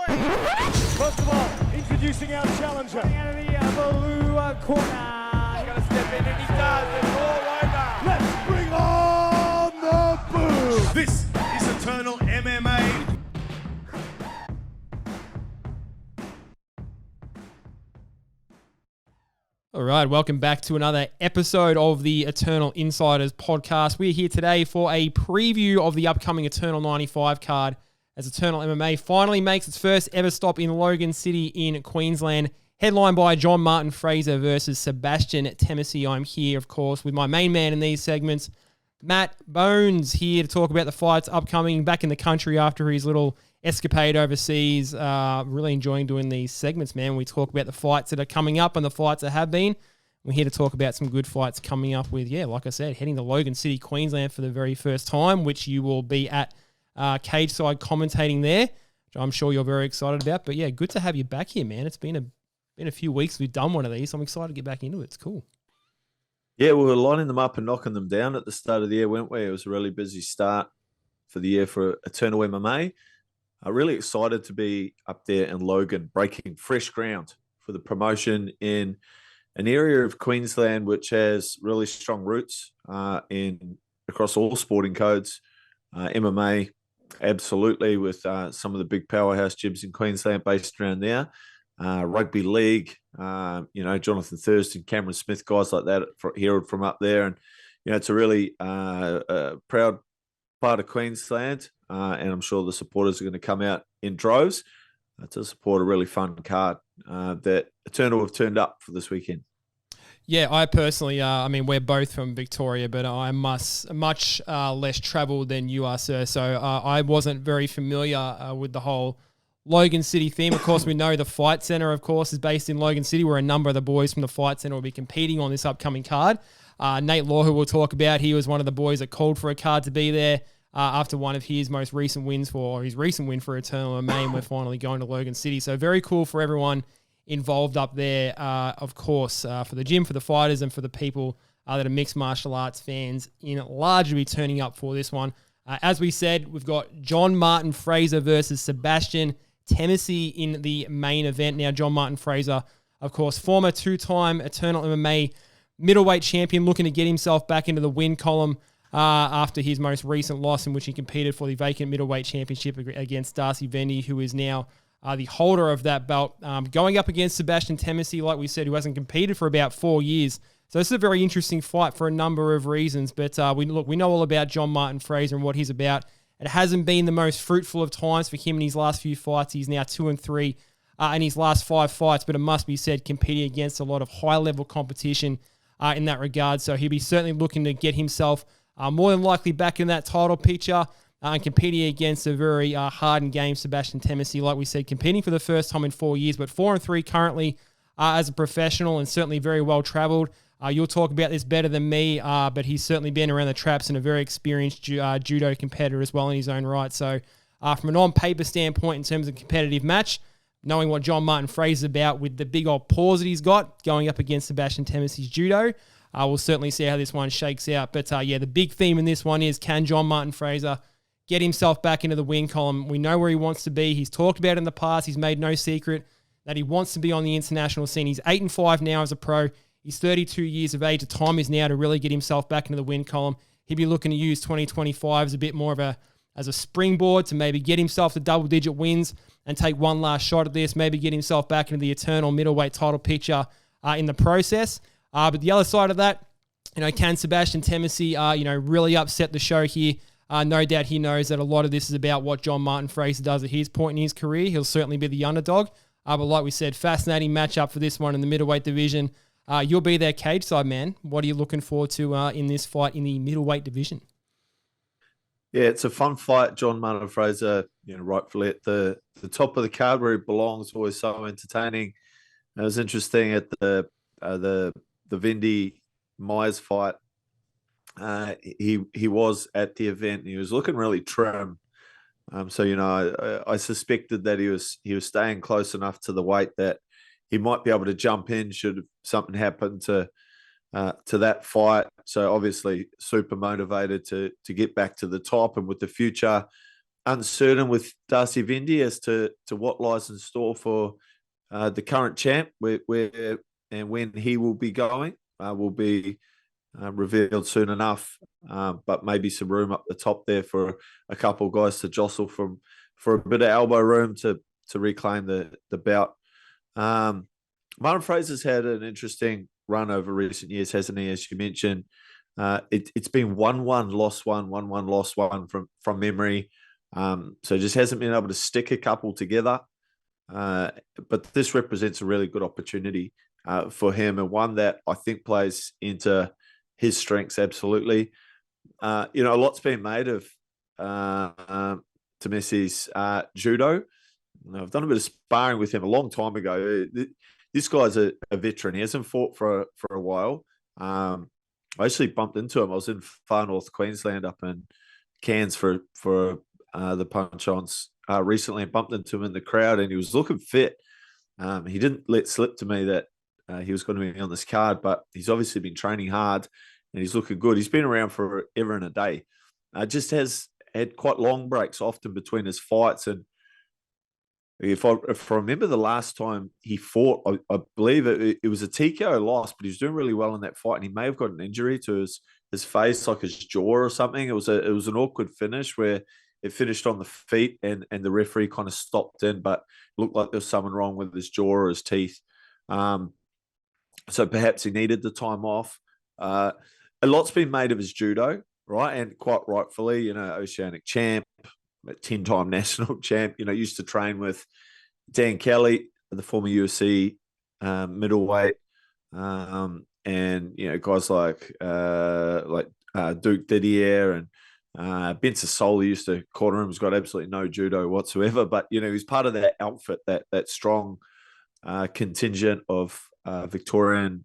First of all, introducing our challenger. Out of the blue corner. He's going to step in and he does. It's all over. Let's bring on the boom. This is Eternal MMA. All right, welcome back to another episode of the Eternal Insiders Podcast. We're here today for a preview of the upcoming Eternal 95 card as Eternal MMA finally makes its first ever stop in Logan City in Queensland, headlined by John Martin Fraser versus Sebastian Temesi. I'm here, of course, with my main man in these segments, Matt Bones, here to talk about the fights upcoming back in the country after his little escapade overseas. Really enjoying doing these segments, man. We talk about the fights that are coming up and the fights that have been. We're here to talk about some good fights coming up with, like I said, heading to Logan City, Queensland for the very first time, which you will be at cage side commentating there, which I'm sure you're very excited about. But yeah, good to have you back here, man. It's been a few weeks we've done one of these. So I'm excited to get back into it. It's cool. Yeah, we were lining them up and knocking them down at the start of the year, weren't we? It was a really busy start for the year for Eternal MMA. I'm really excited to be up there in Logan, breaking fresh ground for the promotion in an area of Queensland which has really strong roots across all sporting codes. MMA, absolutely, with some of the big powerhouse gyms in Queensland based around there. Rugby league, Jonathan Thurston, Cameron Smith, guys like that, Herald from up there. And, it's a really proud part of Queensland. And I'm sure the supporters are going to come out in droves to support a really fun card that Eternal have turned up for this weekend. Yeah, I personally, we're both from Victoria, but I'm much less travelled than you are, sir. So I wasn't very familiar with the whole Logan City theme. Of course, we know the Fight Centre, of course, is based in Logan City, where a number of the boys from the Fight Centre will be competing on this upcoming card. Nate Law, who we'll talk about, he was one of the boys that called for a card to be there after one of his most recent wins his recent win for Eternal MMA, and we're finally going to Logan City. So very cool for everyone involved up there, of course, for the gym, for the fighters, and for the people that are mixed martial arts fans in largely turning up for this one. As we said, we've got John Martin Fraser versus Sebastian Temesi in the main event. Now, John Martin Fraser, of course, former two-time Eternal MMA middleweight champion, looking to get himself back into the win column after his most recent loss, in which he competed for the vacant middleweight championship against Darcy Vendy, who is now the holder of that belt, going up against Sebastian Temesi, like we said, who hasn't competed for about 4 years. So this is a very interesting fight for a number of reasons. But we know all about John Martin Fraser and what he's about. It hasn't been the most fruitful of times for him in his last few fights. He's now 2-3 in his last 5 fights, but it must be said, competing against a lot of high-level competition in that regard. So he'll be certainly looking to get himself more than likely back in that title picture and competing against a very hardened game, Sebastian Temesi, like we said, competing for the first time in 4 years, but 4-3 currently as a professional and certainly very well-travelled. You'll talk about this better than me, but he's certainly been around the traps and a very experienced judo competitor as well in his own right. So from an on-paper standpoint in terms of competitive match, knowing what John Martin Fraser's about with the big old paws that he's got going up against Sebastian Temesi's judo, we'll certainly see how this one shakes out. But the big theme in this one is, can John Martin Fraser get himself back into the win column? We know where he wants to be. He's talked about it in the past. He's made no secret that he wants to be on the international scene. He's 8-5 now as a pro. He's 32 years of age. The time is now to really get himself back into the win column. He'd be looking to use 2025 as a bit more of as a springboard to maybe get himself to double-digit wins and take one last shot at this, maybe get himself back into the Eternal middleweight title picture in the process. But the other side of that, can Sebastian Temesi, really upset the show here? No doubt he knows that a lot of this is about what John Martin Fraser does at his point in his career. He'll certainly be the underdog. But like we said, fascinating matchup for this one in the middleweight division. You'll be there cage side, man. What are you looking forward to in this fight in the middleweight division? Yeah, it's a fun fight. John Martin Fraser, rightfully at the top of the card where he belongs, always so entertaining. It was interesting at the Vendy Myers fight. He was at the event and he was looking really trim. I suspected that he was staying close enough to the weight that he might be able to jump in should something happen to that fight. So obviously super motivated to get back to the top, and with the future uncertain with Darcy Vindy as to what lies in store for the current champ, where and when he will be going will be revealed soon enough. But maybe some room up the top there for a couple of guys to jostle for a bit of elbow room to reclaim the bout. Martin Fraser's had an interesting run over recent years, hasn't he? As you mentioned, it's been 1-1, lost 1, 1-1, lost 1 from memory. So just hasn't been able to stick a couple together. But this represents a really good opportunity for him, and one that I think plays into his strengths absolutely. A lot's been made of Temesi's judo. I've done a bit of sparring with him a long time ago. This guy's a veteran. He hasn't fought for a while. I actually bumped into him. I was in far north Queensland up in Cairns for the punch-ons recently, and bumped into him in the crowd, and he was looking fit. He didn't let slip to me that he was going to be on this card, but he's obviously been training hard, and he's looking good. He's been around for ever and a day. Just has had quite long breaks often between his fights, and if I remember the last time he fought, I believe it was a TKO loss, but he was doing really well in that fight, and he may have got an injury to his face, like his jaw or something. It was an awkward finish where it finished on the feet, and the referee kind of stopped in, but it looked like there was something wrong with his jaw or his teeth. So perhaps he needed the time off. A lot's been made of his judo, right? And quite rightfully, Oceanic champ, 10-time national champ, used to train with Dan Kelly, the former UFC middleweight, and guys like Duke Didier and Ben Sassoli used to corner him. He's got absolutely no judo whatsoever, but he's part of that outfit, that strong contingent of Victorian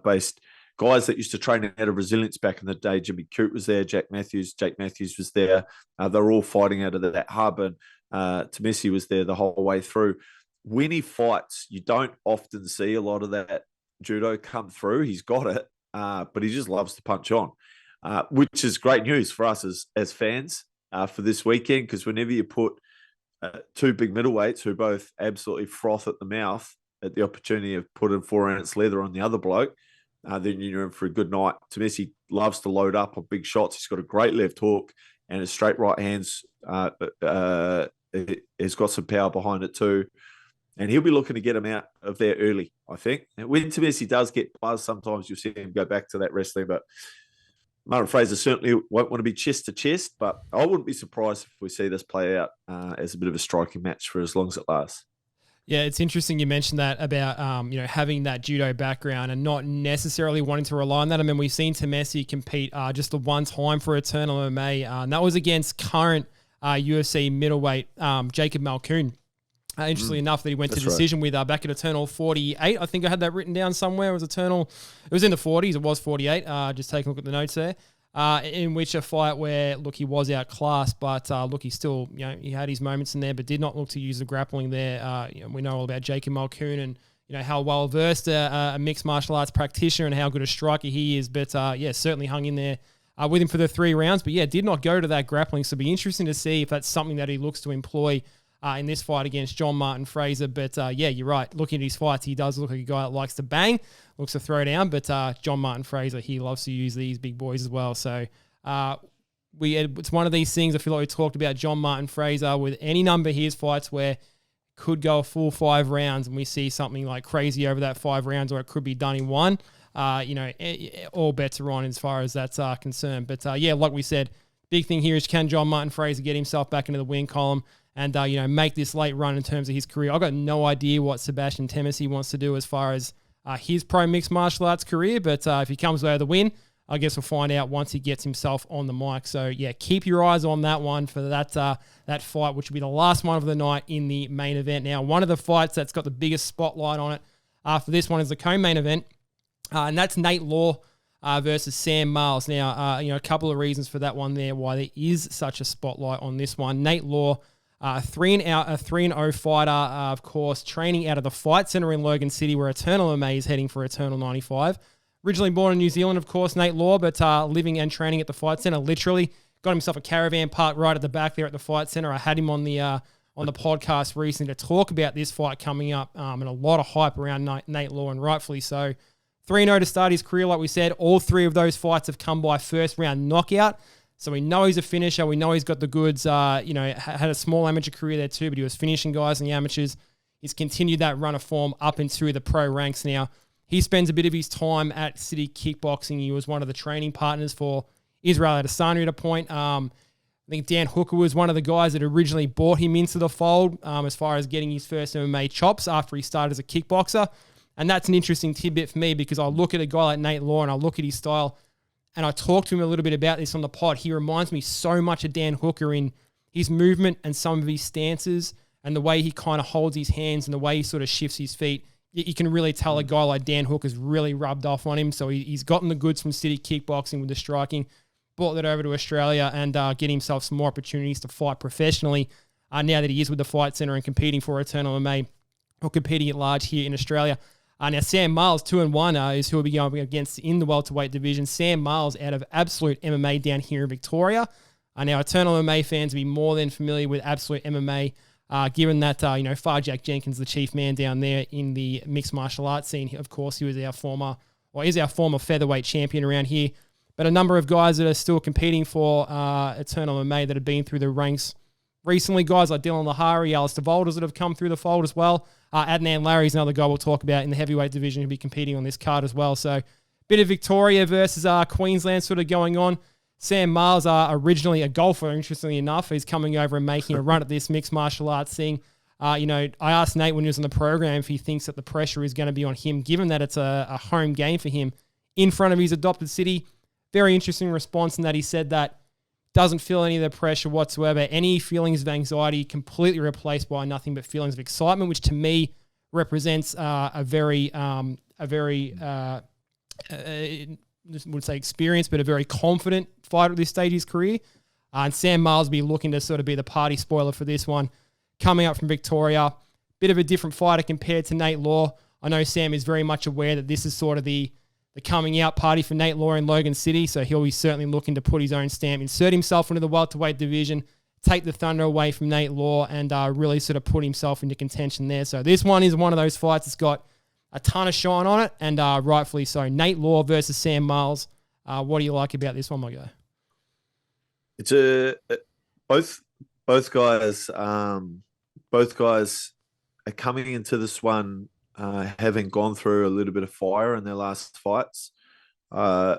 based guys that used to train out of Resilience back in the day. Jimmy Coote was there, Jake Matthews was there. They were all fighting out of that hub, and Temesi was there the whole way through. When he fights, you don't often see a lot of that judo come through. He's got it, but he just loves to punch on, which is great news for us as fans for this weekend, because whenever you put two big middleweights who both absolutely froth at the mouth at the opportunity of putting 4 ounce leather on the other bloke, then you're in for a good night. Temesi loves to load up on big shots. He's got a great left hook, and his straight right hands has got some power behind it too. And he'll be looking to get him out of there early, I think. And when Temesi does get buzzed, sometimes you'll see him go back to that wrestling. But Martin Fraser certainly won't want to be chest to chest, but I wouldn't be surprised if we see this play out as a bit of a striking match for as long as it lasts. Yeah, it's interesting you mentioned that about having that judo background and not necessarily wanting to rely on that. I mean, we've seen Temesi compete just the one time for Eternal MMA, and that was against current UFC middleweight Jacob Malkoon. Interestingly enough, that he went to decision with back at Eternal 48. I think I had that written down somewhere. It was Eternal. It was in the 40s. It was 48. Just taking a look at the notes there. In which a fight where, look, he was outclassed, but look, he still, he had his moments in there, but did not look to use the grappling there. We know all about Jacob Malkoon and, how well versed a mixed martial arts practitioner and how good a striker he is. But certainly hung in there with him for the 3 rounds. But did not go to that grappling. So it'll be interesting to see if that's something that he looks to employ in this fight against John Martin Fraser. But you're right. Looking at his fights, he does look like a guy that likes to bang, looks to throw down. But John Martin Fraser, he loves to use these big boys as well. So it's one of these things. I feel like we talked about John Martin Fraser with any number of his fights where could go a full 5 rounds, and we see something like crazy over that 5 rounds, or it could be done in one. All bets are on as far as that's concerned. But like we said, big thing here is, can John Martin Fraser get himself back into the win column and make this late run in terms of his career? I've got no idea what Sebastian Temesi wants to do as far as his pro mixed martial arts career, but if he comes away with the win, I guess we'll find out once he gets himself on the mic. So keep your eyes on that one for that fight, which will be the last one of the night in the main event. Now, one of the fights that's got the biggest spotlight on it for this one is the co-main event, and that's Nate Law versus Sam Miles. Now, a couple of reasons for that one there, why there is such a spotlight on this one. Nate Law, a 3-0 fighter, of course, training out of the Fight Center in Logan City, where Eternal MMA is heading for Eternal 95. Originally born in New Zealand, of course, Nate Law, but living and training at the Fight Center, literally got himself a caravan park right at the back there at the Fight Centre. I had him on the podcast recently to talk about this fight coming up, and a lot of hype around Nate Law, and rightfully so. 3-0 to start his career, like we said. All three of those fights have come by first round knockout. So we know he's a finisher. We know he's got the goods. Had a small amateur career there too, but he was finishing guys in the amateurs. He's continued that run of form up into the pro ranks now. He spends a bit of his time at City Kickboxing. He was one of the training partners for Israel Adesanya at a point. I think Dan Hooker was one of the guys that originally brought him into the fold as far as getting his first MMA chops after he started as a kickboxer. And that's an interesting tidbit for me because I look at a guy like Nate Law and I look at his style, and I talked to him a little bit about this on the pod. He reminds me so much of Dan Hooker in his movement and some of his stances and the way he kind of holds his hands and the way he sort of shifts his feet. You can really tell a guy like Dan Hooker's really rubbed off on him. So he's gotten the goods from City Kickboxing with the striking, brought that over to Australia and get himself some more opportunities to fight professionally now that he is with the Fight Centre and competing for Eternal MMA or competing at large here in Australia. Now, Sam Miles, 2-1, is who we'll be going against in the welterweight division. Sam Miles out of Absolute MMA down here in Victoria. Now, Eternal MMA fans will be more than familiar with Absolute MMA, given that, Farjack Jenkins, the chief man down there in the mixed martial arts scene. Of course, he was is our former featherweight champion around here. But a number of guys that are still competing for Eternal MMA that have been through the ranks recently, guys like Dylan Lahari, Alistair Volders that have come through the fold as well. Adnan Larry's another guy we'll talk about in the heavyweight division who'll be competing on this card as well. So bit of Victoria versus Queensland sort of going on. Sam Miles, originally a golfer, interestingly enough. He's coming over and making a run at this mixed martial arts thing. I asked Nate when he was on the program if he thinks that the pressure is going to be on him, given that it's a home game for him in front of his adopted city. Very interesting response in that he said that doesn't feel any of the pressure whatsoever. Any feelings of anxiety completely replaced by nothing but feelings of excitement, which to me represents a very would say experienced, but a very confident fighter at this stage of his career. And Sam Miles will be looking to sort of be the party spoiler for this one. Coming up from Victoria, bit of a different fighter compared to Nate Law. I know Sam is very much aware that this is sort of the coming out party for Nate Law in Logan City, so he'll be certainly looking to put his own stamp, insert himself into the welterweight division, take the thunder away from Nate Law, and really sort of put himself into contention there. So this one is one of those fights that's got a ton of shine on it, and rightfully so. Nate Law versus Sam Miles. What do you like about this one, my guy? It's both guys are coming into this one having gone through a little bit of fire in their last fights. Nate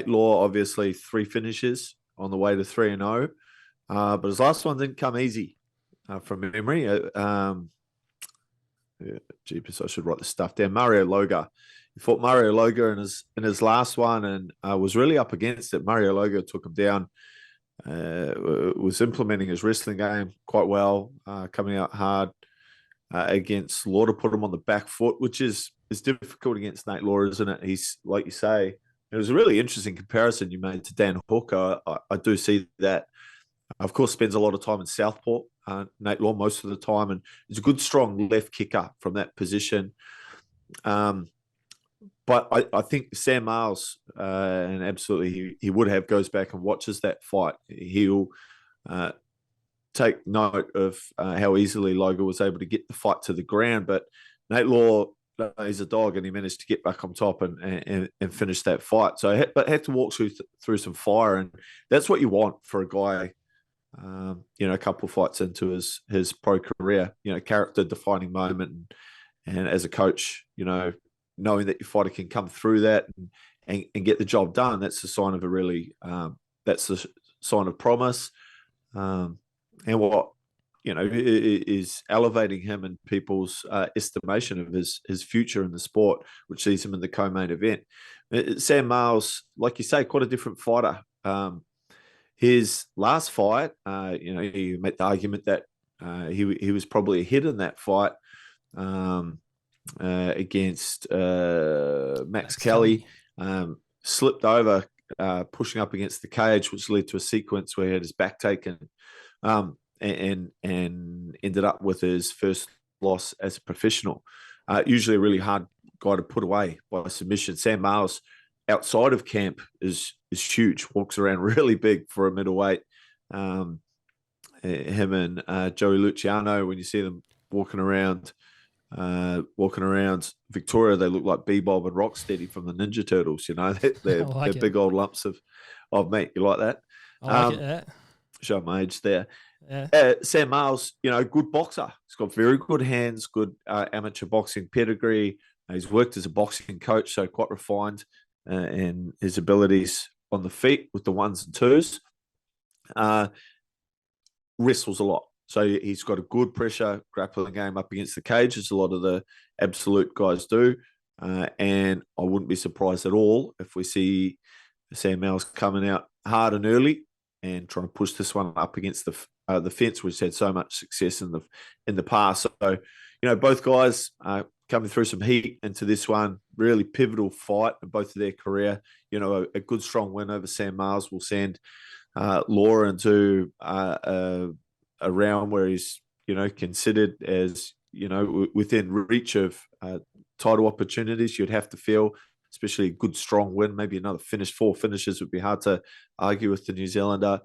Law, obviously 3 finishes on the way to 3-0, but his last one didn't come easy from memory. Jeepers, I should write this stuff down. Mario Loga. He fought Mario Loga in his last one and was really up against it. Mario Loga took him down, was implementing his wrestling game quite well, coming out hard against Law to put him on the back foot, which is difficult against Nate Law, isn't it? He's, like you say, it was a really interesting comparison you made to Dan Hooker. I do see that. Of course, spends a lot of time in Southport, Nate Law, most of the time, and he's a good, strong left kicker from that position. But I think Sam Miles, and absolutely he would have, goes back and watches that fight. He'll take note of how easily Logan was able to get the fight to the ground. But Nate Law, he's a dog, and he managed to get back on top and finish that fight. So I had to walk through some fire, and that's what you want for a guy, a couple of fights into his pro career, character defining moment. And as a coach, knowing that your fighter can come through that and get the job done, that's a sign of that's a sign of promise. And what, is elevating him in people's estimation of his future in the sport, which sees him in the co-main event. Sam Miles, like you say, quite a different fighter. His last fight, you made the argument that he was probably ahead in that fight against Max Kelly, slipped over, pushing up against the cage, which led to a sequence where he had his back taken, and ended up with his first loss as a professional. Usually a really hard guy to put away by submission. Sam Miles, outside of camp, is is huge. Walks around really big for a middleweight. Him and Joey Luciano, when you see them walking around Victoria, they look like Bebob and Rocksteady from the Ninja Turtles. They're big old lumps of meat. You like that? I like it. Show my age there. Yeah. Sam Miles, good boxer. He's got very good hands, good amateur boxing pedigree. He's worked as a boxing coach, so quite refined in his abilities on the feet with the ones and twos. Wrestles a lot. So he's got a good pressure grappling game up against the cage, as a lot of the absolute guys do. And I wouldn't be surprised at all if we see Sam Miles coming out hard and early and trying to push this one up against the fence, which had so much success in the past. So, both guys coming through some heat into this one, really pivotal fight in both of their career. A good strong win over Sam Miles will send Law into a round where he's, considered as, within reach of title opportunities. You'd have to feel, especially a good strong win, maybe another finish. 4 finishes would be hard to argue with the New Zealander.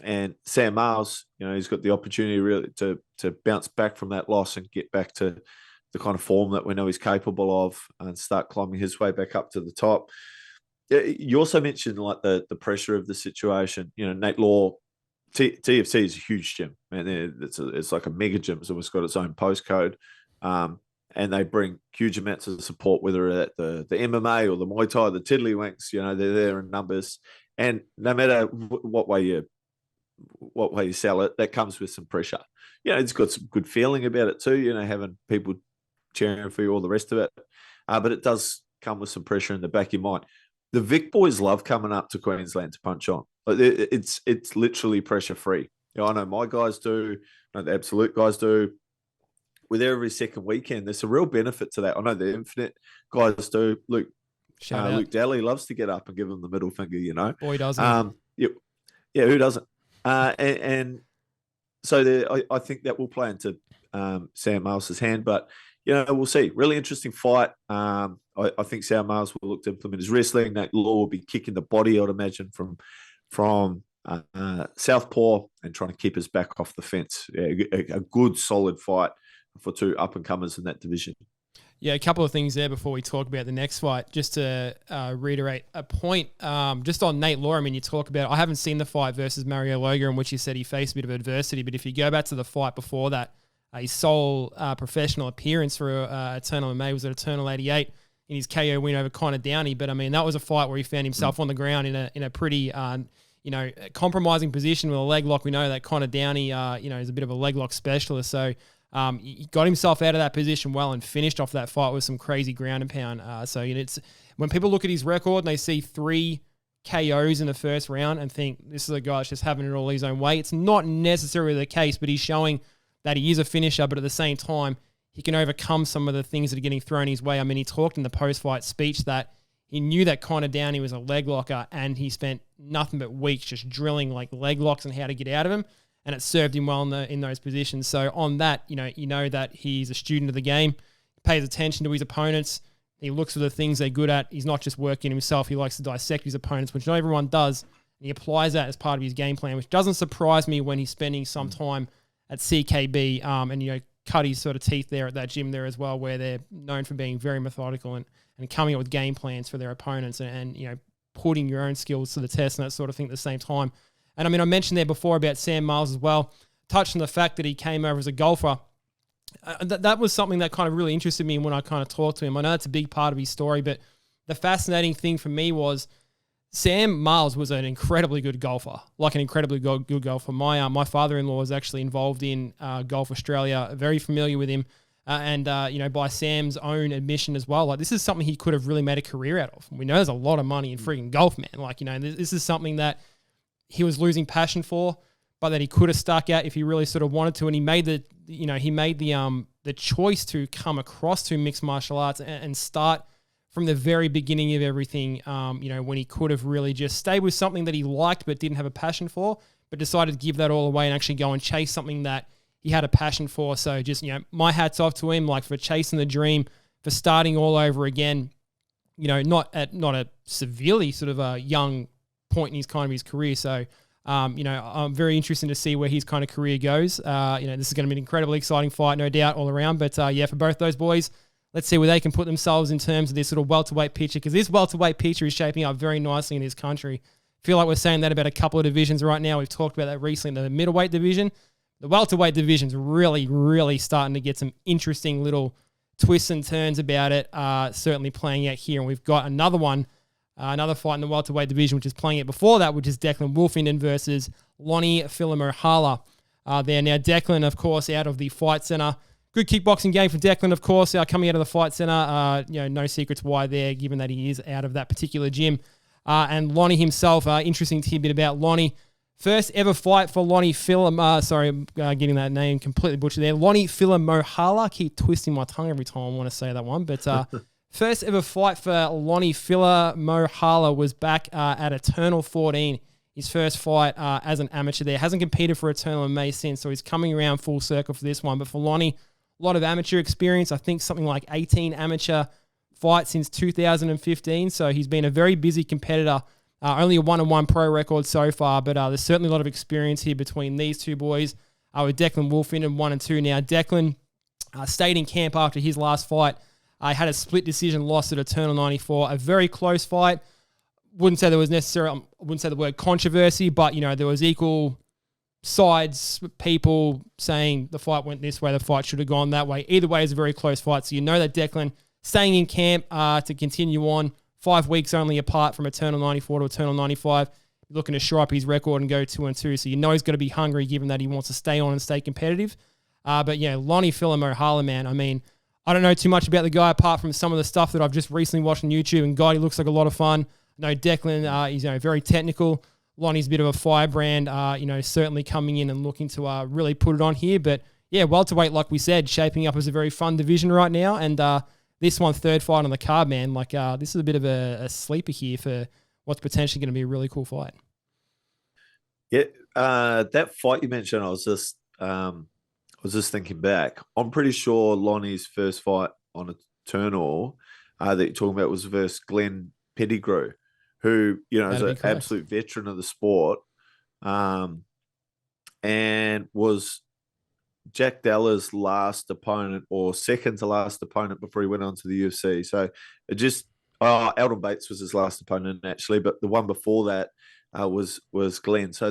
And Sam Miles, he's got the opportunity really to bounce back from that loss and get back to the kind of form that we know he's capable of and start climbing his way back up to the top. You also mentioned like the pressure of the situation. Nate Law, TFC is a huge gym, and it's like a mega gym. It's almost got its own postcode. And they bring huge amounts of support, whether at the MMA or the Muay Thai, the Tiddlywinks, they're there in numbers. And no matter what way you sell it, that comes with some pressure. It's got some good feeling about it too, having people cheering for you, all the rest of it. But it does come with some pressure in the back of your mind. The Vic boys love coming up to Queensland to punch on. It's literally pressure free. I know my guys do. I know the absolute guys do. We're there every second weekend. There's a real benefit to that. I know the Infinite guys do. Luke Daly loves to get up and give them the middle finger. Boy, doesn't. Yeah, who doesn't? And so I think that will play into Sam Miles's hand. But we'll see. Really interesting fight. I think Sam Miles will look to implement his wrestling. Nate Law will be kicking the body, I would imagine, from southpaw and trying to keep his back off the fence. Yeah, a good, solid fight for 2 up-and-comers in that division. Yeah, a couple of things there before we talk about the next fight. Just to reiterate a point, just on Nate Law, you talk about, I haven't seen the fight versus Mario Loga, in which you said he faced a bit of adversity, but if you go back to the fight before that, his sole professional appearance for Eternal MMA was at Eternal 88 in his KO win over Conor Downey. But, that was a fight where he found himself on the ground in a pretty, compromising position with a leg lock. We know that Conor Downey, is a bit of a leg lock specialist. So, he got himself out of that position well and finished off that fight with some crazy ground and pound. It's when people look at his record and they see 3 KOs in the first round and think this is a guy that's just having it all his own way, it's not necessarily the case, but he's showing that he is a finisher, but at the same time, he can overcome some of the things that are getting thrown his way. He talked in the post-fight speech that he knew that Conor Downey was a leg locker, and he spent nothing but weeks just drilling like leg locks and how to get out of him. And it served him well in those positions. So on that, you know that he's a student of the game, pays attention to his opponents. He looks for the things they're good at. He's not just working himself. He likes to dissect his opponents, which not everyone does. And he applies that as part of his game plan, which doesn't surprise me when he's spending some time at CKB and cut his sort of teeth there at that gym there as well, where they're known for being very methodical and coming up with game plans for their opponents and putting your own skills to the test and that sort of thing at the same time. And I mentioned there before about Sam Miles as well, touched on the fact that he came over as a golfer. That was something that kind of really interested me when I kind of talked to him. I know it's a big part of his story, but the fascinating thing for me was Sam Miles was an incredibly good golfer, like an incredibly good golfer. My father-in-law is actually involved in Golf Australia, very familiar with him. And by Sam's own admission as well, this is something he could have really made a career out of. We know there's a lot of money in freaking golf, man. This is something that he was losing passion for, but that he could have stuck out if he really sort of wanted to. And he made the choice to come across to mixed martial arts and start from the very beginning of everything, when he could have really just stayed with something that he liked but didn't have a passion for, but decided to give that all away and actually go and chase something that he had a passion for. So just, my hat's off to him, for chasing the dream, for starting all over again. not a severely sort of a young point in his kind of his career. So, I'm very interested to see where his kind of career goes. This is going to be an incredibly exciting fight, no doubt, all around. But for both those boys, let's see where they can put themselves in terms of this sort of welterweight picture, because this welterweight picture is shaping up very nicely in this country. I feel like we're saying that about a couple of divisions right now. We've talked about that recently in the middleweight division. The welterweight division's really, really starting to get some interesting little twists and turns about it, certainly playing out here. And we've got another one, another fight in the welterweight division, which is playing it before that, which is Declan Wolfenden versus Lonnie Filamohala. There now, Declan, of course, out of the Fight Centre. Good kickboxing game for Declan, of course, coming out of the Fight Centre. No secrets why there, given that he is out of that particular gym. And Lonnie himself, interesting tidbit about Lonnie. First ever fight for Lonnie getting that name completely butchered there. Lonnie Filamohala. Keep twisting my tongue every time I want to say that one. But first ever fight for Lonnie Filamohala was back at Eternal 14. His first fight as an amateur there. Hasn't competed for Eternal MMA since, so he's coming around full circle for this one. But for Lonnie, a lot of amateur experience. I think something like 18 amateur fights since 2015. So he's been a very busy competitor. Only a 1-1 pro record so far, but there's certainly a lot of experience here between these two boys. With Declan Wolfenden 1-2 now. Declan stayed in camp after his last fight. Had a split decision loss at Eternal 94. A very close fight. Wouldn't say there was necessarily, I wouldn't say the word controversy, but there was equal sides, people saying the fight went this way, the fight should have gone that way. Either way, it's a very close fight. So that Declan staying in camp to continue on. 5 weeks only apart from Eternal 94 to Eternal 95. Looking to shore up his record and go 2-2. So he's going to be hungry given that he wants to stay on and stay competitive. But Lonnie Filamohala, man, I mean, I don't know too much about the guy apart from some of the stuff that I've just recently watched on YouTube. And God, he looks like a lot of fun. Declan, he's very technical. Lonnie's a bit of a firebrand, certainly coming in and looking to really put it on here. But welterweight, like we said, shaping up as a very fun division right now. And this one, third fight on the card, man. This is a bit of a sleeper here for what's potentially going to be a really cool fight. Yeah, that fight you mentioned, I was just thinking back. I'm pretty sure Lonnie's first fight on Eternal that you're talking about was versus Glenn Pettigrew, who is an absolute veteran of the sport, and was Jack Della's last opponent or second to last opponent before he went on to the UFC. So Eldon Bates was his last opponent actually, but the one before that was Glenn. So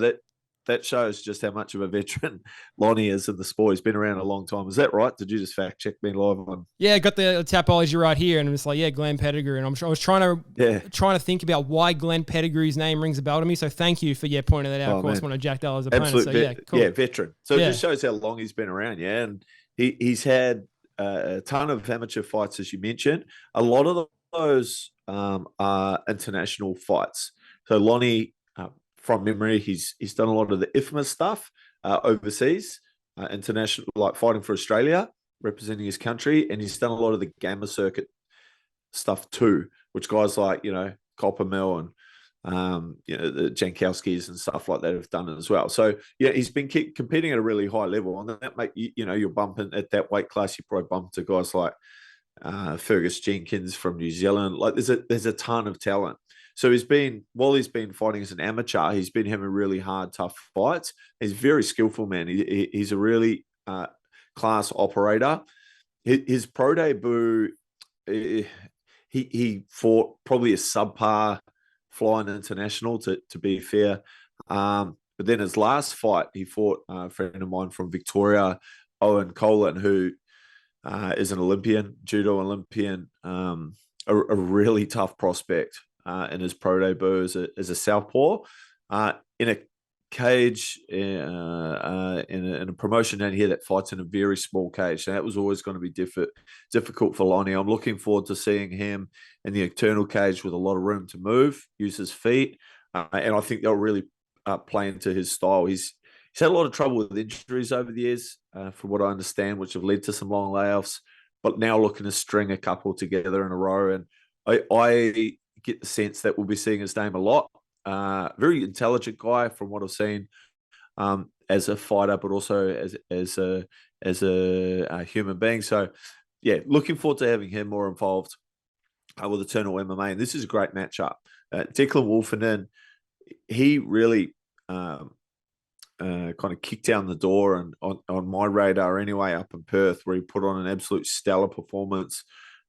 that shows just how much of a veteran Lonnie is in the sport. He's been around a long time. Is that right? Did you just fact check me live on? Yeah, got the tapology right here, and it's like, Glenn Pettigrew. And I was trying to think about why Glenn Pettigrew's name rings a bell to me. So thank you for pointing that out. Of course, one of Jack Della's opponents. Cool. Veteran. So it just shows how long he's been around. Yeah, and he's had a ton of amateur fights, as you mentioned. A lot of those are international fights. So Lonnie, from memory, he's done a lot of the IFMA stuff overseas, international, like fighting for Australia, representing his country, and he's done a lot of the Gamma circuit stuff too, which guys like Coppermill and the Jankowskis and stuff like that have done it as well. So he's been competing at a really high level, and that make you're bumping at that weight class. You probably bump to guys like Fergus Jenkins from New Zealand. Like there's a ton of talent. So while he's been fighting as an amateur, he's been having really hard, tough fights. He's a very skillful man. He's a really class operator. His pro debut, he fought probably a subpar flying international, to be fair. But then his last fight, he fought a friend of mine from Victoria, Owen Colin, who is an Olympian, judo Olympian, a really tough prospect. In his pro debut as a southpaw, in a cage, in a promotion down here that fights in a very small cage. So that was always going to be difficult for Lonnie. I'm looking forward to seeing him in the Eternal cage with a lot of room to move, use his feet, and I think they'll really play into his style. He's had a lot of trouble with injuries over the years, from what I understand, which have led to some long layoffs, but now looking to string a couple together in a row. And I get the sense that we'll be seeing his name a lot. Very intelligent guy from what I've seen as a fighter, but also as a human being. So, looking forward to having him more involved with Eternal MMA, and this is a great matchup. Declan Wolfenden, he really kind of kicked down the door and on my radar anyway up in Perth, where he put on an absolute stellar performance.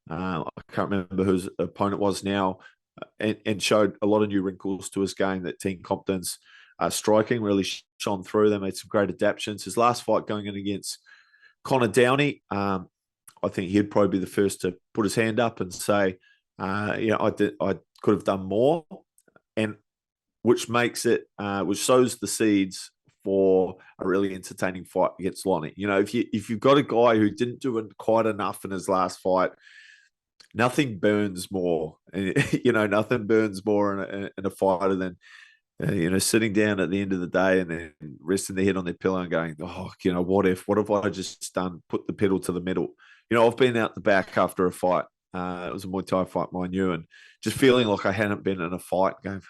I can't remember who his opponent was now, and showed a lot of new wrinkles to his game that Team Compton's striking really shone through. They made some great adaptations. His last fight going in against Connor Downey, I think he'd probably be the first to put his hand up and say, I could have done more, and which makes it, which sows the seeds for a really entertaining fight against Lonnie. If you've got a guy who didn't do it quite enough in his last fight, nothing burns more. Nothing burns more in a fighter than sitting down at the end of the day and then resting their head on their pillow and going, what if I just put the pedal to the metal? I've been out the back after a fight. It was a Muay Thai fight, mind you, and just feeling like I hadn't been in a fight, going,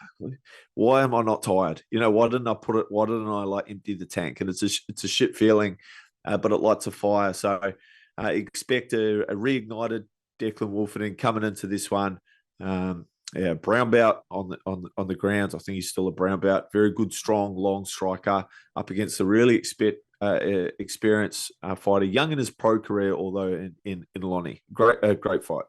why am I not tired? Why didn't I empty the tank? And it's a shit feeling, but it lights a fire. So expect a reignited Declan Wolfenden coming into this one. Brown belt on the grounds. I think he's still a brown belt. Very good, strong, long striker up against a really experienced fighter, young in his pro career, although in Lonnie. Great fight.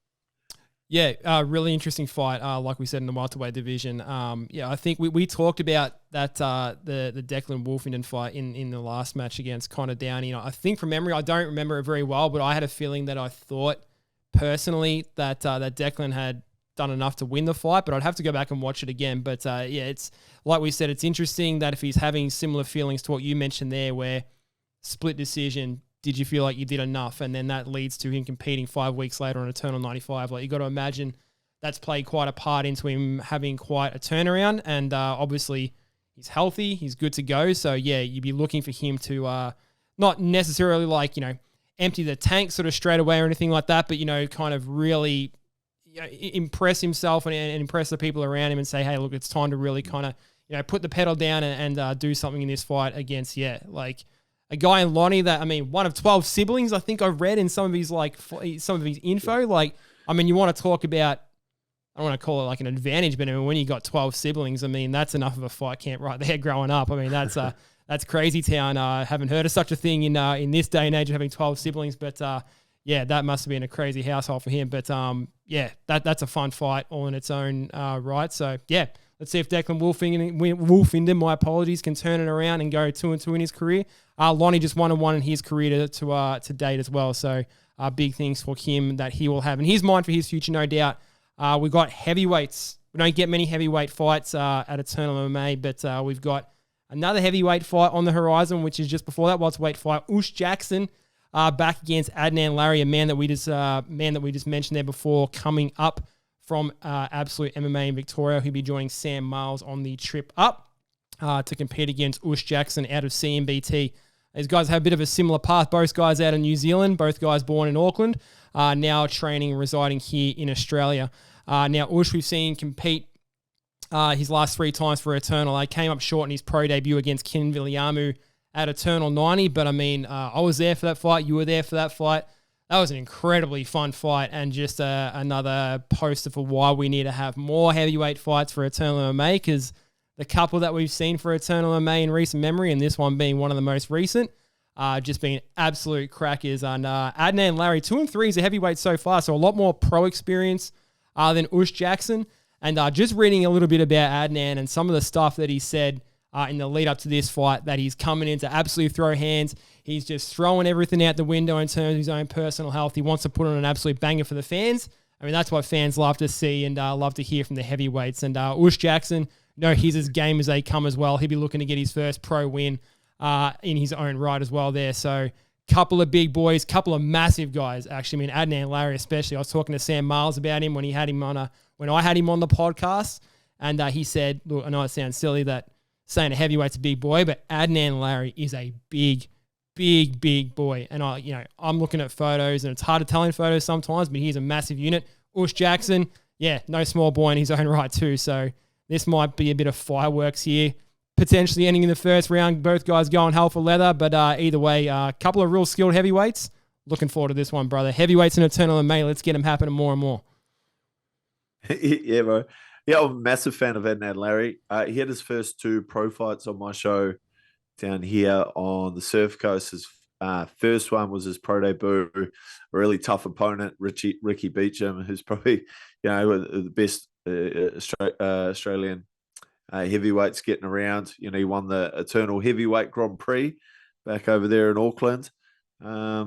Yeah, really interesting fight. Like we said in the welterweight division. I think we talked about that the Declan Wolfenden fight in the last match against Connor Downey. I think from memory, I don't remember it very well, but I had a feeling that I thought personally that Declan had done enough to win the fight, but I'd have to go back and watch it again. But it's like we said, it's interesting that if he's having similar feelings to what you mentioned there, where split decision, did you feel like you did enough? And then that leads to him competing 5 weeks later on Eternal 95. Like, you got to imagine that's played quite a part into him having quite a turnaround. And obviously he's healthy, he's good to go. So yeah, you'd be looking for him to not necessarily empty the tank sort of straight away or anything like that, but kind of really impress himself and impress the people around him and say, hey, look, it's time to really kind of put the pedal down and do something in this fight against a guy in Lonnie that, one of 12 siblings, I think I read in some of his info. You want to talk about, I don't want to call it an advantage, but when you got 12 siblings, that's enough of a fight camp right there growing up. That's crazy town. I haven't heard of such a thing in this day and age of having 12 siblings, but that must have been a crazy household for him. But that's a fun fight all in its own right. So yeah, let's see if Declan Wolfenden, my apologies, can turn it around and go 2-2 in his career. Lonnie just 1-1 in his career to date as well. So big things for him that he will have in his mind for his future, no doubt. We've got heavyweights. We don't get many heavyweight fights at Eternal MMA, but we've got another heavyweight fight on the horizon, which is just before that welterweight fight. Ush Jackson back against Adnan Larry, a man that we just mentioned there before, coming up from Absolute MMA in Victoria. He'll be joining Sam Miles on the trip up to compete against Ush Jackson out of CMBT. These guys have a bit of a similar path. Both guys out of New Zealand, both guys born in Auckland, now training and residing here in Australia. Now, Ush, we've seen compete his last 3 times for Eternal. He came up short in his pro debut against Ken Villiamu at Eternal 90, but I was there for that fight. You were there for that fight. That was an incredibly fun fight and just another poster for why we need to have more heavyweight fights for Eternal MMA, because the couple that we've seen for Eternal MMA in recent memory, and this one being one of the most recent, just being absolute crackers. And Adnan Larry, 2-3 is a heavyweight so far, so a lot more pro experience than Ush Jackson. And just reading a little bit about Adnan and some of the stuff that he said in the lead up to this fight, that he's coming in to absolutely throw hands. He's just throwing everything out the window in terms of his own personal health. He wants to put on an absolute banger for the fans. That's what fans love to see and love to hear from the heavyweights. And Ush Jackson, he's as game as they come as well. He'll be looking to get his first pro win in his own right as well there. So couple of big boys, couple of massive guys, actually. Adnan Larry especially. I was talking to Sam Miles about him when I had him on the podcast, and he said, look, I know it sounds silly that saying a heavyweight's a big boy, but Adnan Larry is a big boy. And I'm looking at photos, and it's hard to tell in photos sometimes, but he's a massive unit. Ush Jackson, no small boy in his own right too. So this might be a bit of fireworks here, potentially ending in the first round. Both guys going hell for leather, but either way, a couple of real skilled heavyweights. Looking forward to this one, brother. Heavyweights in Eternal MMA, let's get them happening more and more. Yeah, bro. Yeah, I'm a massive fan of Adnan Larry. He had his first 2 pro fights on my show down here on the Surf Coast. His first one was his pro debut, a really tough opponent, Ricky Beecham, who's probably, the best Australian heavyweights getting around. He won the Eternal Heavyweight Grand Prix back over there in Auckland. I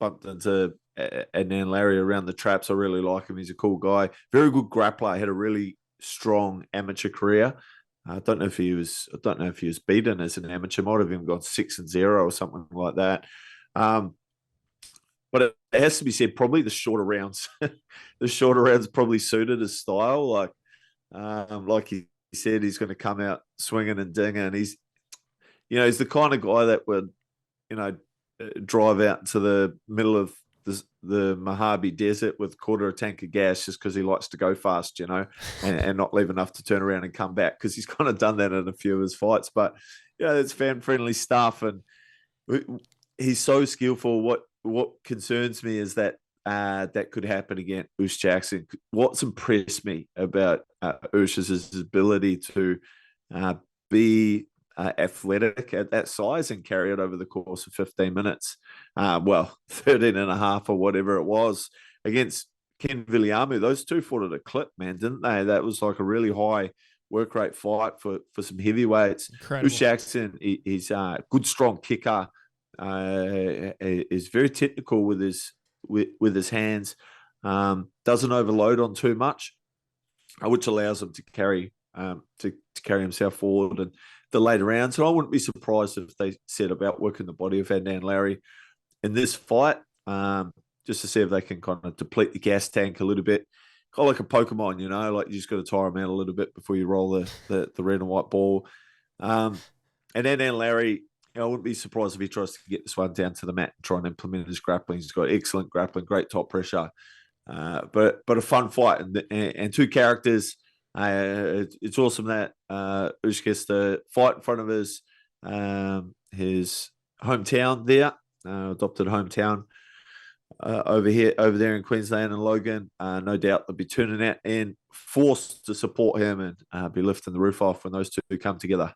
bumped into Adnan Larry around the traps. I really like him. He's a cool guy. Very good grappler. Had a really strong amateur career. I don't know if he was beaten as an amateur. Might have even gone 6-0 or something like that. But it has to be said, probably the shorter rounds. The shorter rounds probably suited his style. Like he said, he's going to come out swinging and dinging. He's the kind of guy that would, drive out to the middle of the Mojave Desert with quarter a tank of gas just because he likes to go fast, and not leave enough to turn around and come back, because he's kind of done that in a few of his fights. But it's fan-friendly stuff, and he's so skillful. What concerns me is that that could happen against Ush Jackson. What's impressed me about Ush is his ability to be athletic at that size and carry it over the course of 15 minutes. 13 and a half or whatever it was against Ken Viliamu. Those two fought at a clip, man, didn't they? That was like a really high work rate fight for some heavyweights. Ush Jackson, he's a good, strong kicker. Is very technical with his hands. Doesn't overload on too much, which allows him to carry himself forward and the later rounds. And I wouldn't be surprised if they set about working the body of Adnan Larry in this fight, just to see if they can kind of deplete the gas tank a little bit. Kind of like a Pokemon, like you just got to tire them out a little bit before you roll the red and white ball. And Adnan Larry, I wouldn't be surprised if he tries to get this one down to the mat and try and implement his grappling. He's got excellent grappling, great top pressure, but a fun fight and 2 characters. It's awesome that Ush gets to fight in front of his hometown there, adopted hometown over there in Queensland and Logan. No doubt they'll be tuning out and forced to support him and be lifting the roof off when those 2 come together.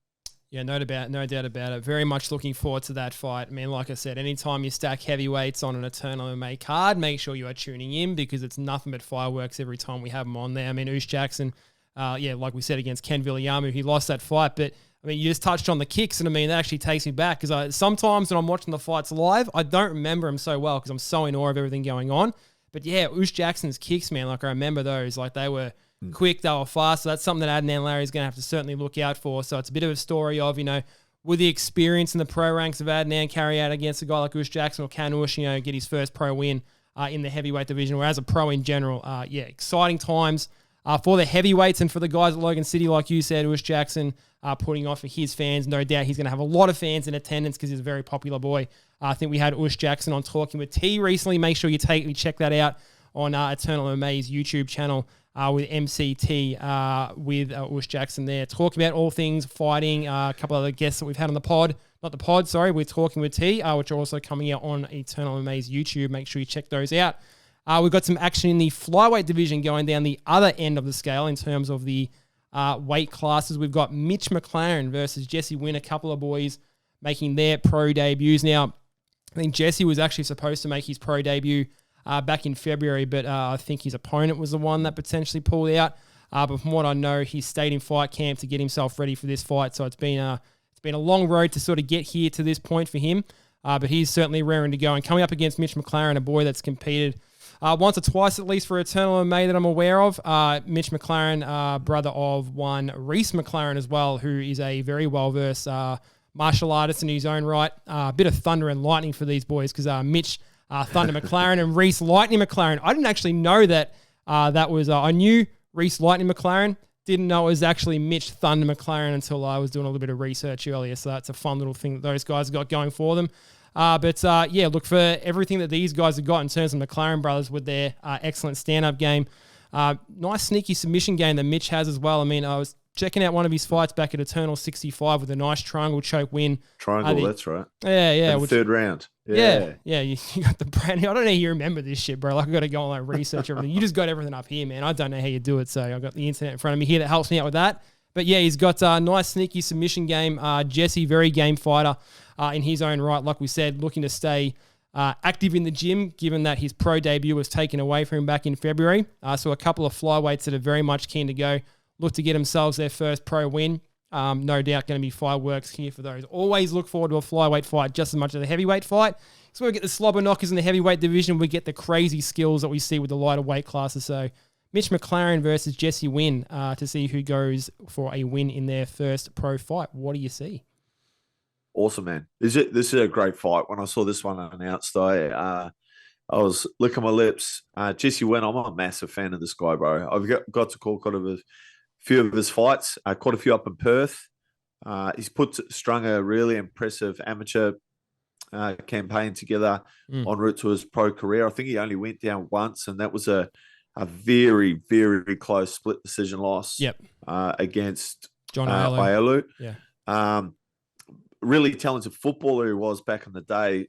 Yeah, no doubt about it. Very much looking forward to that fight. I mean, like I said, anytime you stack heavyweights on an Eternal MMA card, make sure you are tuning in, because it's nothing but fireworks every time we have them on there. I mean, Ush Jackson, like we said, against Ken Viliamu, he lost that fight, but I mean, you just touched on the kicks, and I mean, that actually takes me back, because sometimes when I'm watching the fights live, I don't remember them so well because I'm so in awe of everything going on. But yeah, Ush Jackson's kicks, man, I remember those. They were quick, they were fast. So that's something that Adnan Larry is going to have to certainly look out for. So it's a bit of a story of, will the experience in the pro ranks of Adnan carry out against a guy like Ush Jackson, or can Ush, get his first pro win in the heavyweight division, or as a pro in general? Exciting times for the heavyweights and for the guys at Logan City, like you said, Ush Jackson putting on for his fans. No doubt he's going to have a lot of fans in attendance because he's a very popular boy. I think we had Ush Jackson on Talking with T recently. Make sure you check that out on Eternal MMA's YouTube channel with MCT with Ush Jackson there. Talking about all things fighting. A couple of other guests that we've had on the pod. Not the pod, sorry. We're Talking with T, which are also coming out on Eternal MMA's YouTube. Make sure you check those out. We've got some action in the flyweight division going down the other end of the scale in terms of the weight classes. We've got Mitch McLaren versus Jesse Wynn, a couple of boys making their pro debuts. Now, I think Jesse was actually supposed to make his pro debut back in February, but I think his opponent was the one that potentially pulled out. But from what I know, he stayed in fight camp to get himself ready for this fight. So it's been a long road to sort of get here to this point for him. But he's certainly raring to go. And coming up against Mitch McLaren, a boy that's competed once or twice at least for Eternal MMA that I'm aware of. Mitch McLaren, brother of one Reese McLaren as well, who is a very well-versed martial artist in his own right. A bit of thunder and lightning for these boys, because Mitch Thunder McLaren and Reese Lightning McLaren. I didn't actually know that that was... I knew Reese Lightning McLaren, didn't know it was actually Mitch Thunder McLaren until I was doing a little bit of research earlier. So that's a fun little thing that those guys got going for them. Look for everything that these guys have got in terms of McLaren brothers with their excellent stand-up game. Nice sneaky submission game that Mitch has as well. I mean, I was checking out one of his fights back at Eternal 65 with a nice triangle choke win. Triangle, that's right. Yeah. Third round. Yeah. You got the brand new. I don't know how you remember this shit, bro. Like, I got to go and like research everything. You just got everything up here, man. I don't know how you do it. So I've got the internet in front of me here that helps me out with that. But yeah, he's got a nice sneaky submission game. Jesse, very game fighter in his own right. Like we said, looking to stay active in the gym, given that his pro debut was taken away from him back in February. So a couple of flyweights that are very much keen to go, look to get themselves their first pro win. No doubt going to be fireworks here for those. Always look forward to a flyweight fight just as much as a heavyweight fight. So we get the slobber knockers in the heavyweight division. We get the crazy skills that we see with the lighter weight classes. So Mitch McLaren versus Jesse Wynn to see who goes for a win in their first pro fight. What do you see? Awesome, man. This is a great fight. When I saw this one announced, I was licking my lips. Jesse Wynn, I'm a massive fan of this guy, bro. I've got to call quite a few of his fights, quite a few up in Perth. He's strung a really impressive amateur campaign together en route to his pro career. I think he only went down once, and that was a very, very close split decision loss against John Aielu. Yeah. Really talented footballer he was back in the day.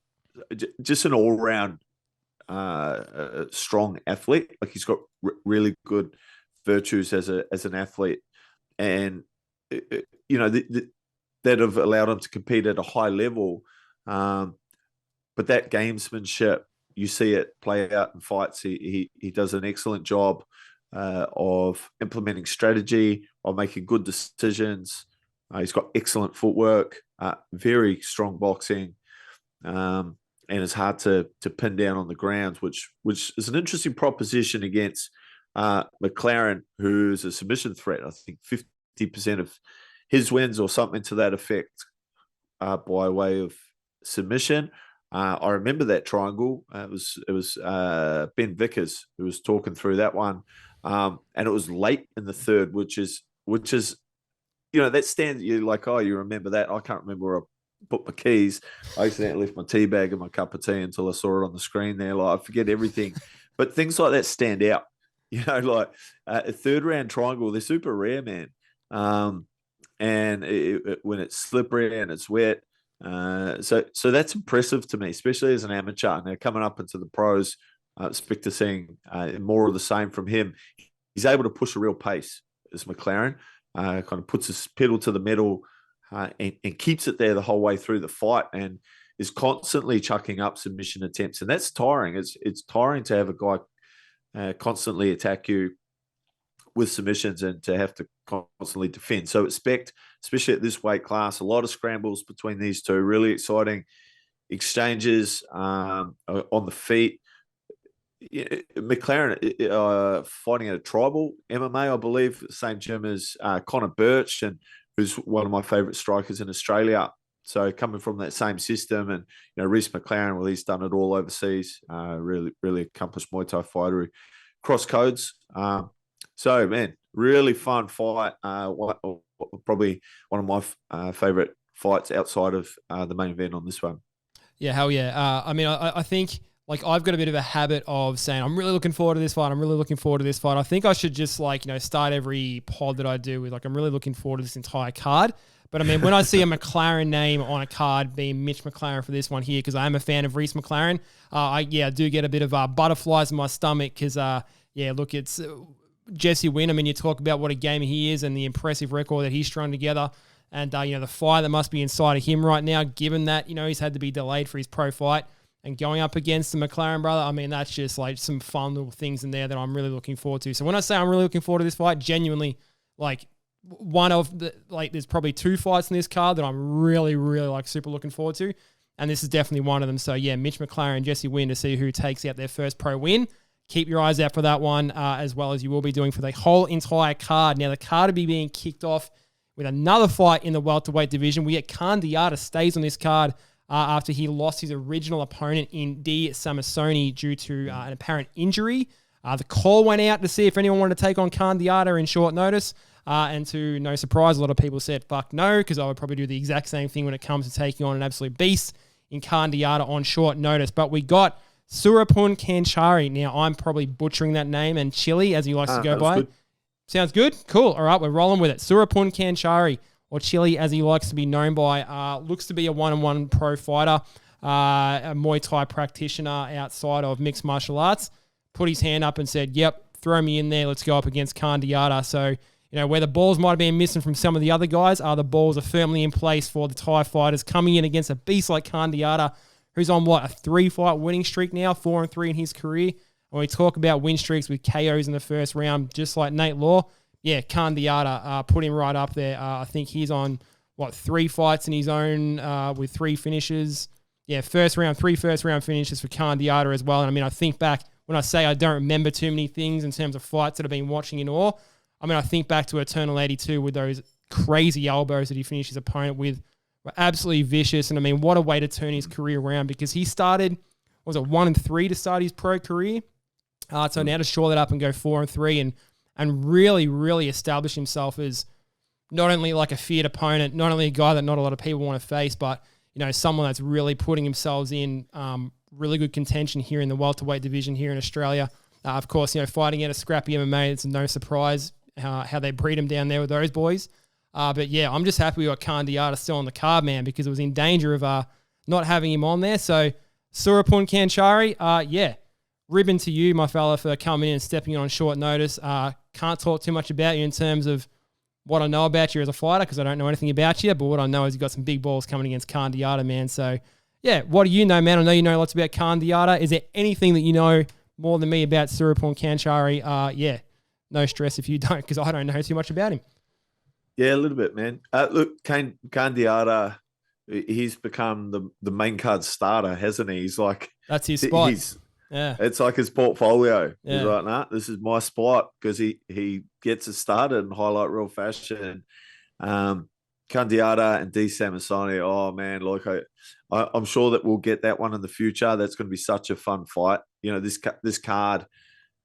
Just an all-round strong athlete. Like, he's got really good virtues as an athlete, and that have allowed him to compete at a high level. But that gamesmanship, you see it play out in fights. He does an excellent job of implementing strategy, of making good decisions. He's got excellent footwork, very strong boxing, and it's hard to pin down on the ground, which is an interesting proposition against McLaren, who's a submission threat. I think 50% of his wins or something to that effect are by way of submission. I remember that triangle. It was Ben Vickers who was talking through that one, and it was late in the third, which is that stands. You're like, oh, you remember that? I can't remember where I put my keys. I accidentally left my tea bag and my cup of tea until I saw it on the screen there. Like, I forget everything, but things like that stand out. Like a third round triangle, they're super rare, man. And when it's slippery and it's wet. So that's impressive to me, especially as an amateur. And they're coming up into the pros. I expect to seeing more of the same from him. He's able to push a real pace, as McLaren. Kind of puts his pedal to the metal and keeps it there the whole way through the fight, and is constantly chucking up submission attempts. And that's tiring. It's tiring to have a guy constantly attack you with submissions and to have to constantly defend. So expect, especially at this weight class, a lot of scrambles between these two. Really exciting exchanges on the feet. McLaren fighting at a tribal MMA, I believe, same gym as Connor Birch, and who's one of my favourite strikers in Australia. So coming from that same system, and Reece McLaren, well, he's done it all overseas. Really accomplished Muay Thai fighter who cross codes. So man, really fun fight. Probably one of my favourite fights outside of the main event on this one. Yeah, hell yeah. I think, like, I've got a bit of a habit of saying, I'm really looking forward to this fight. I'm really looking forward to this fight. I think I should just start every pod that I do with, I'm really looking forward to this entire card. But I mean, when I see a McLaren name on a card being Mitch McLaren for this one here, because I am a fan of Reece McLaren, I do get a bit of butterflies in my stomach because, it's Jesse Wynn. I mean, you talk about what a gamer he is and the impressive record that he's strung together. And, the fire that must be inside of him right now, given that, he's had to be delayed for his pro fight. And going up against the McLaren brother, I mean, that's just like some fun little things in there that I'm really looking forward to. So when I say I'm really looking forward to this fight, genuinely, one of the, there's probably two fights in this card that I'm really, really super looking forward to. And this is definitely one of them. So yeah, Mitch McLaren, Jesse Wynn to see who takes out their first pro win. Keep your eyes out for that one, as well as you will be doing for the whole entire card. Now the card will be being kicked off with another fight in the welterweight division. We get Khan Diata stays on this card after he lost his original opponent in D. Samasoni due to an apparent injury. The call went out to see if anyone wanted to take on Khan Diata in short notice. And to no surprise, a lot of people said, fuck no, because I would probably do the exact same thing when it comes to taking on an absolute beast in Khan Diata on short notice. But we got Surapun Kanchari. Now, I'm probably butchering that name, and Chili, as he likes to go by. Good. Sounds good. Cool. All right, we're rolling with it. Surapun Kanchari, or Chili as he likes to be known by, looks to be a one-on-one pro fighter, a Muay Thai practitioner outside of mixed martial arts. Put his hand up and said, yep, throw me in there. Let's go up against Kandiata. So, where the balls might have been missing from some of the other guys, the balls are firmly in place for the Thai fighters coming in against a beast like Kandiata, who's on, a 3-fight winning streak now, 4-3 in his career. When we talk about win streaks with KOs in the first round, just like Nate Law, yeah, Kandiata put him right up there. I think he's on, 3 fights in his own with 3 finishes. Yeah, three first round finishes for Kandiata as well. And I think back, when I say I don't remember too many things in terms of fights that I've been watching in awe, I think back to Eternal 82 with those crazy elbows that he finished his opponent with. Were absolutely vicious. And what a way to turn his career around, because he started, 1-3 to start his pro career? So now to shore that up and go 4-3 and really, really establish himself as not only like a feared opponent, not only a guy that not a lot of people want to face, but someone that's really putting themselves in really good contention here in the welterweight division here in Australia. Of course, fighting out a scrappy MMA, it's no surprise how they breed him down there with those boys. But yeah, I'm just happy we got Kandiata still on the card, man, because it was in danger of not having him on there. So Surapun Kanchari, yeah. Ribbon to you, my fella, for coming in and stepping in on short notice. Can't talk too much about you in terms of what I know about you as a fighter, because I don't know anything about you, but what I know is you've got some big balls coming against Kandiata, man. So, yeah, what do you know, man? I know you know lots about Kandiata. Is there anything that you know more than me about Surapun Kanchari? Yeah, no stress if you don't, because I don't know too much about him. Yeah, a little bit, man. Look, Kandiata, he's become the main card starter, hasn't he? He's like... That's his spot. Yeah, it's like his portfolio. Yeah. He's like, nah, this is my spot, because he gets it started in highlight reel fashion. Kandiata and D. Samasoni, oh man, look, I'm sure that we'll get that one in the future. That's going to be such a fun fight. This card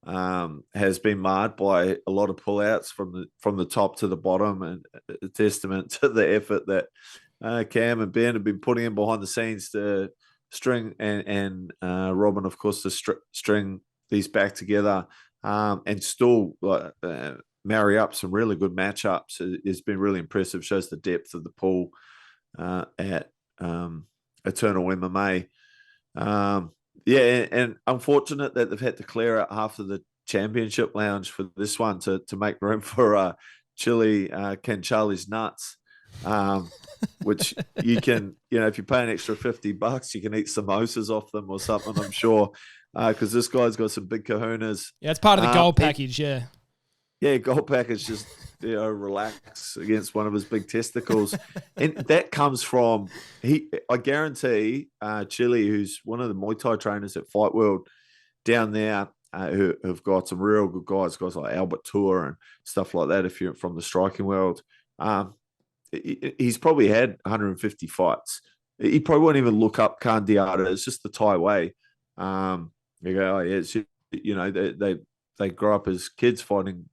has been marred by a lot of pullouts from the top to the bottom, and a testament to the effort that Cam and Ben have been putting in behind the scenes to string and Robin, of course, to string these back together and still marry up some really good matchups. It's been really impressive. Shows the depth of the pool at Eternal MMA. And unfortunate that they've had to clear out half of the championship lounge for this one to make room for Chili Kanchali's nuts. Which you can, if you pay an extra $50, you can eat samosas off them or something, I'm sure, because this guy's got some big kahunas. Yeah, it's part of the gold package, yeah. Yeah, gold package, just, relax against one of his big testicles. And that comes from, I guarantee, Chili, who's one of the Muay Thai trainers at Fight World down there, who have got some real good guys like Albert Tour and stuff like that, if you're from the striking world. He's probably had 150 fights. He probably won't even look up Kandiata. It's just the Thai way. You go, oh yeah, it's, they grow up as kids fighting,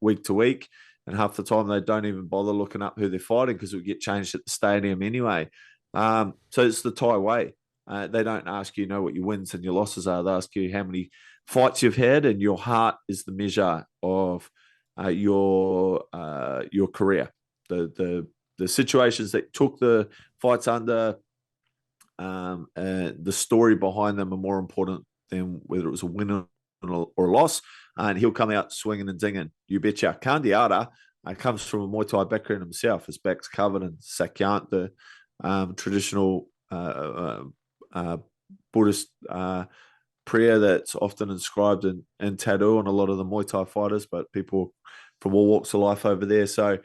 week to week, and half the time they don't even bother looking up who they're fighting because it would get changed at the stadium anyway. So it's the Thai way. They don't ask you, what your wins and your losses are. They ask you how many fights you've had, and your heart is the measure of your career. The situations that took the fights under, the story behind them are more important than whether it was a win or a loss. And he'll come out swinging and dinging. You betcha. Kandiata comes from a Muay Thai background himself. His back's covered in sakyant, the traditional Buddhist prayer that's often inscribed in tattoo on a lot of the Muay Thai fighters, but people from all walks of life over there. So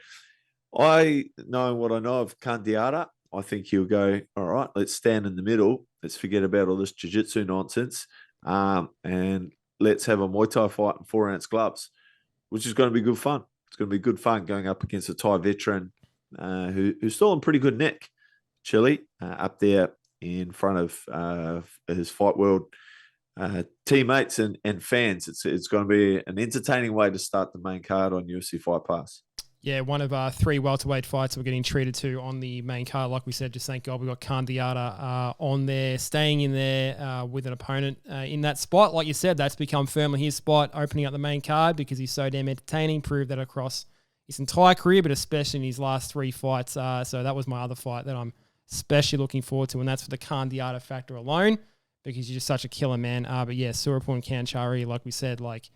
I know what I know of Kandiata. I think he'll go, all right, let's stand in the middle. Let's forget about all this jiu-jitsu nonsense. And let's have a Muay Thai fight in 4-ounce gloves, which is going to be good fun. It's going to be good fun going up against a Thai veteran who's still in pretty good nick, Chili, up there in front of his Fight World teammates and fans. It's going to be an entertaining way to start the main card on UFC Fight Pass. Yeah, one of 3 welterweight fights we're getting treated to on the main card. Like we said, just thank God we got Kandiata on there, staying in there with an opponent in that spot. Like you said, that's become firmly his spot, opening up the main card because he's so damn entertaining. Proved that across his entire career, but especially in his last 3 fights. So that was my other fight that I'm especially looking forward to, and that's for the Kandiata factor alone because he's just such a killer, man. But yeah, Surapun Kanchari, like we said, like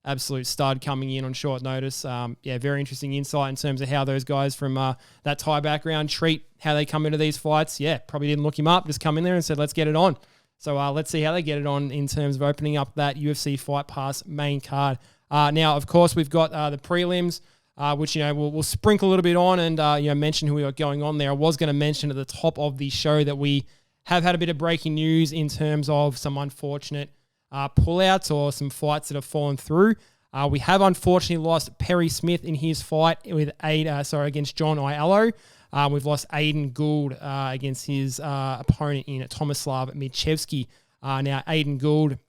absolute stud coming in on short notice. Very interesting insight in terms of how those guys from that Thai background treat how they come into these fights. Yeah, probably didn't look him up, just come in there and said, let's get it on. So let's see how they get it on in terms of opening up that UFC Fight Pass main card. Now, of course, we've got the prelims, which, we'll sprinkle a little bit on and, mention who we got going on there. I was going to mention at the top of the show that we have had a bit of breaking news in terms of some unfortunate pullouts or some fights that have fallen through. We have unfortunately lost Perry Smith in his fight with against John Aiello. We've lost Aiden Gould against his opponent in Tomislav Michevsky. Now, Aiden Gould,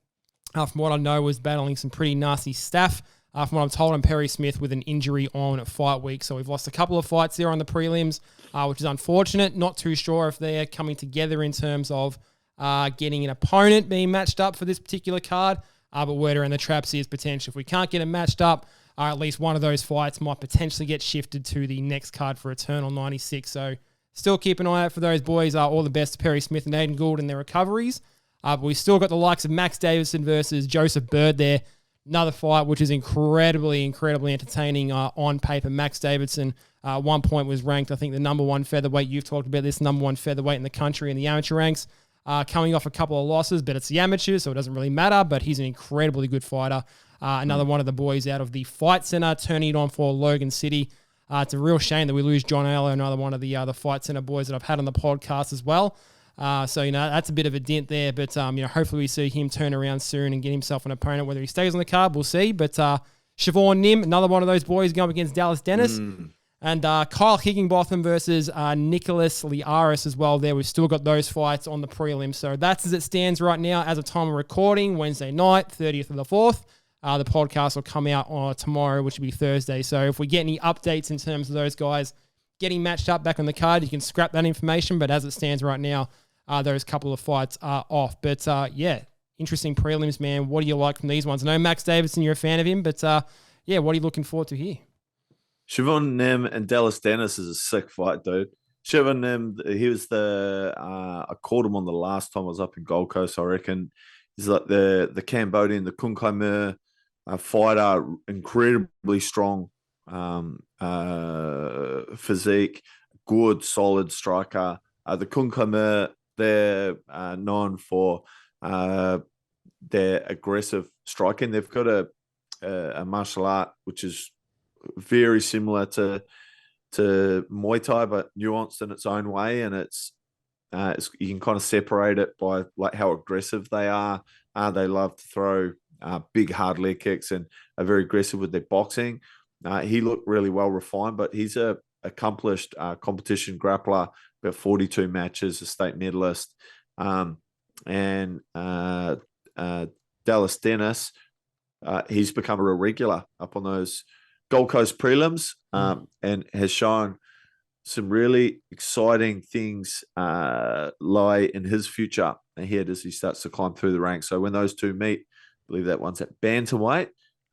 from what I know, was battling some pretty nasty staph. From what I'm told, and Perry Smith with an injury on fight week. So we've lost a couple of fights there on the prelims, which is unfortunate. Not too sure if they're coming together in terms of getting an opponent being matched up for this particular card. But word around the traps is potential. If we can't get them matched up, at least one of those fights might potentially get shifted to the next card for Eternal 96. So still keep an eye out for those boys. All the best to Perry Smith and Aiden Gould in their recoveries. But we've still got the likes of Max Davidson versus Joseph Bird there. Another fight which is incredibly entertaining on paper. Max Davidson at one point was ranked, I think, the number 1 featherweight. You've talked about this, number 1 featherweight in the country in the amateur ranks. Coming off a couple of losses, but it's the amateurs, so it doesn't really matter. But he's an incredibly good fighter. Another one of the boys out of the Fight Center, turning it on for Logan City. It's a real shame that we lose John Aiello, another one of the Fight Center boys that I've had on the podcast as well. So that's a bit of a dent there. But, hopefully we see him turn around soon and get himself an opponent. Whether he stays on the card, we'll see. But Siobhan Nim, another one of those boys going up against Dallas Dennis. And Kyle Higginbotham versus Nicholas Liaris as well there. We've still got those fights on the prelim. So that's as it stands right now as a time of recording, Wednesday night, 30th of the 4th. The podcast will come out tomorrow, which will be Thursday. So if we get any updates in terms of those guys getting matched up back on the card, you can scrap that information. But as it stands right now, those couple of fights are off. But interesting prelims, man. What do you like from these ones? I know Max Davidson, you're a fan of him, but what are you looking forward to here? Siobhan Nim and Dallas Dennis is a sick fight, dude. Siobhan Nim, he was I called him on the last time I was up in Gold Coast, I reckon. He's like the Cambodian, the Kun Kai Mer fighter, incredibly strong physique, good, solid striker. The Kun Kai Mer, they're known for their aggressive striking. They've got a martial art which is very similar to Muay Thai, but nuanced in its own way, and it's you can kind of separate it by like how aggressive they are. They love to throw big hard leg kicks and are very aggressive with their boxing. He looked really well refined, but he's a accomplished competition grappler. About 42 matches, a state medalist, and Dallas Dennis. He's become a regular up on those Gold Coast prelims and has shown some really exciting things lie in his future ahead as he starts to climb through the ranks. So when those two meet, I believe that one's at bantamweight.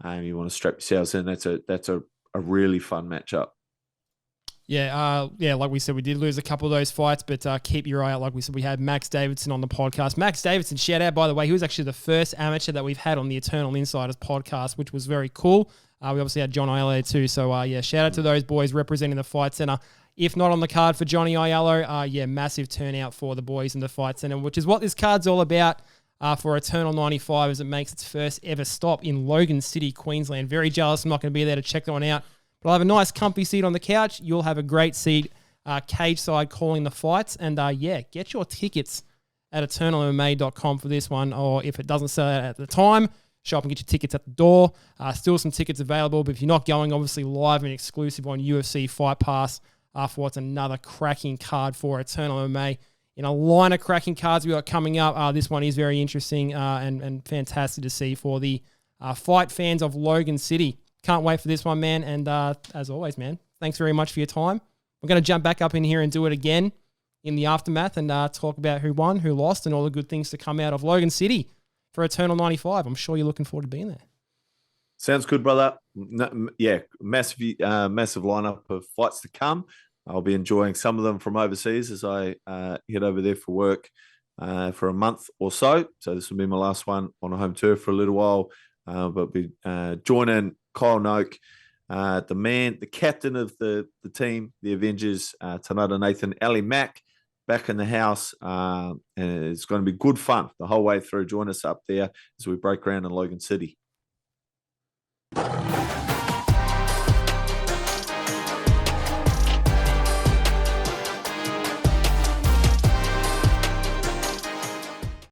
You want to strap yourselves in. That's a really fun matchup. Yeah, like we said, we did lose a couple of those fights, but keep your eye out. Like we said, we had Max Davidson on the podcast. Max Davidson, shout out, by the way. He was actually the first amateur that we've had on the Eternal Insiders podcast, which was very cool. We obviously had John Aiello too. So, shout out to those boys representing the Fight Center. If not on the card for Johnny Aiello, massive turnout for the boys in the Fight Center, which is what this card's all about for Eternal 95 as it makes its first ever stop in Logan City, Queensland. Very jealous I'm not going to be there to check that one out. But I'll have a nice comfy seat on the couch. You'll have a great seat cage side calling the fights. And get your tickets at eternalmma.com for this one. Or if it doesn't sell out at the time, show up and get your tickets at the door. Still some tickets available. But if you're not going, obviously live and exclusive on UFC Fight Pass for what's another cracking card for Eternal MMA. In a line of cracking cards we got coming up, this one is very interesting and fantastic to see for the fight fans of Logan City. Can't wait for this one, man. And as always, man, thanks very much for your time. We're going to jump back up in here and do it again in the aftermath and talk about who won, who lost, and all the good things to come out of Logan City for Eternal 95. I'm sure you're looking forward to being there. Sounds good, brother. Massive lineup of fights to come. I'll be enjoying some of them from overseas as I head over there for work for a month or so. So this will be my last one on a home turf for a little while. But be joining Kyle Noak, the captain of the team, the Avengers, Tanada Nathan, Ali Mack, back in the house. And it's going to be good fun the whole way through. Join us up there as we break ground in Logan City.